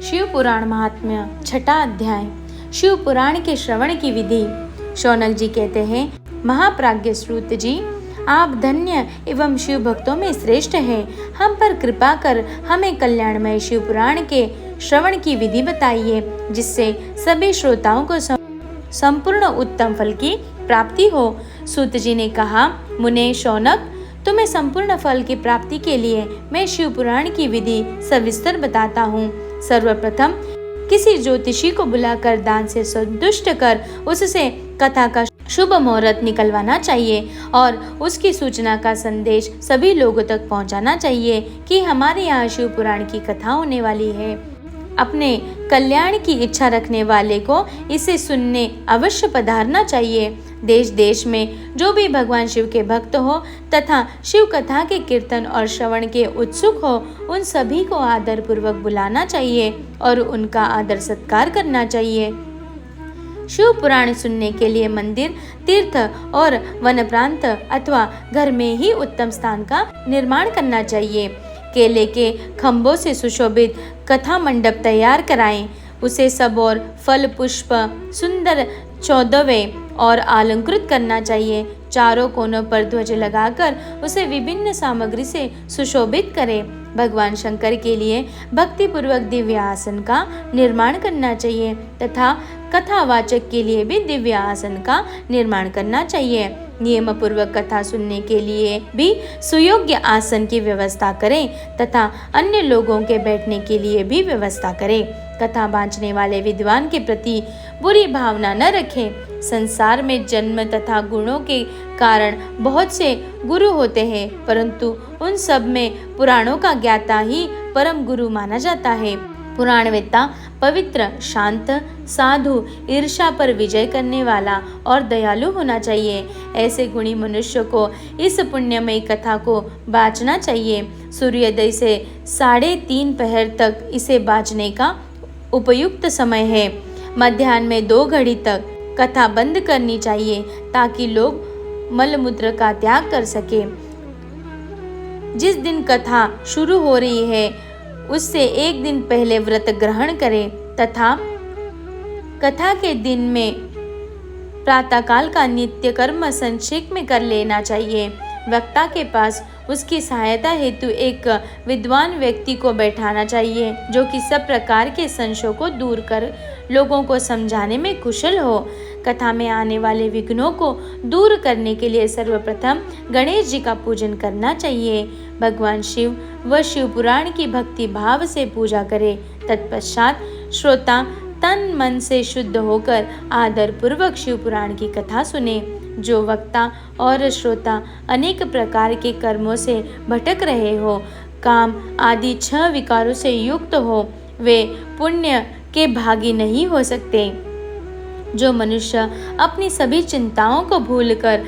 शिव पुराण महात्म्य छठा अध्याय। शिव पुराण के श्रवण की विधि। शौनक जी कहते हैं, महाप्राज्ञ श्रुत जी, आप धन्य एवं शिव भक्तों में श्रेष्ठ हैं। हम पर कृपा कर हमें कल्याणमय शिव पुराण के श्रवण की विधि बताइए, जिससे सभी श्रोताओं को संपूर्ण उत्तम फल की प्राप्ति हो। सूत जी ने कहा, मुने शौनक, तुम्हें संपूर्ण फल की प्राप्ति के लिए मैं शिव पुराण की विधि सविस्तर बताता हूँ। सर्वप्रथम किसी ज्योतिषी को बुलाकर दान से संतुष्ट कर उससे कथा का शुभ मुहूर्त निकलवाना चाहिए और उसकी सूचना का संदेश सभी लोगों तक पहुंचाना चाहिए कि हमारे यहाँ शिव पुराण की कथा होने वाली है। अपने कल्याण की इच्छा रखने वाले को इसे सुनने अवश्य पधारना चाहिए। देश देश में जो भी भगवान शिव के भक्त हो तथा शिव कथा के कीर्तन और श्रवण के उत्सुक हो, उन सभी को आदर पूर्वक बुलाना चाहिए और उनका आदर सत्कार करना चाहिए। शिव पुराण सुनने के लिए मंदिर, तीर्थ और वन प्रांत अथवा घर में ही उत्तम स्थान का निर्माण करना चाहिए। केले के खंभों से सुशोभित कथा मंडप तैयार कराएं। उसे सब और फल पुष्प सुंदर चौदवे और अलंकृत करना चाहिए। चारों कोनों पर ध्वज लगाकर उसे विभिन्न सामग्री से सुशोभित करें। भगवान शंकर के लिए भक्ति पूर्वक दिव्य आसन का निर्माण करना चाहिए तथा कथावाचक के लिए भी दिव्य आसन का निर्माण करना चाहिए। नियम पूर्वक कथा सुनने के लिए भी सुयोग्य आसन की व्यवस्था करें तथा अन्य लोगों के बैठने के लिए भी व्यवस्था करें। कथा बांचने वाले विद्वान के प्रति बुरी भावना न रखें। संसार में जन्म तथा गुणों के कारण बहुत से गुरु होते हैं, परंतु उन सब में पुराणों का ज्ञाता ही परम गुरु माना जाता है। पुराणवेत्ता पवित्र, शांत, साधु, ईर्ष्या पर विजय करने वाला और दयालु होना चाहिए। ऐसे गुणी मनुष्य को इस पुण्यमयी कथा को बाँचना चाहिए। सूर्योदय से 3:30 पहर तक इसे बाँचने का उपयुक्त समय है। मध्याह्न में 2 घड़ी तक कथा बंद करनी चाहिए ताकि लोग मलमूत्र का त्याग कर सके। जिस दिन कथा शुरू हो रही है उससे 1 दिन पहले व्रत ग्रहण करें तथा कथा के दिन में प्रातःकाल का नित्य कर्म संक्षेप में कर लेना चाहिए। वक्ता के पास उसकी सहायता हेतु एक विद्वान व्यक्ति को बैठाना चाहिए, जो कि सब प्रकार के संशयों को दूर कर लोगों को समझाने में कुशल हो। कथा में आने वाले विघ्नों को दूर करने के लिए सर्वप्रथम गणेश जी का पूजन करना चाहिए। भगवान शिव व शिव पुराण की भक्ति भाव से पूजा करे। तत्पश्चात श्रोता तन मन से शुद्ध होकर आदर पूर्वक शिव पुराण की कथा सुने। जो वक्ता और श्रोता अनेक प्रकार के कर्मों से भटक रहे हो, काम आदि 6 विकारों से युक्त हो, वे पुण्य के भागी नहीं हो सकते। जो मनुष्य अपनी सभी चिंताओं को भूलकर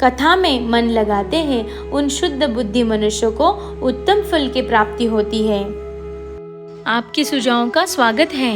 कथा में मन लगाते हैं, उन शुद्ध बुद्धि मनुष्यों को उत्तम फल की प्राप्ति होती है। आपके सुझावों का स्वागत है।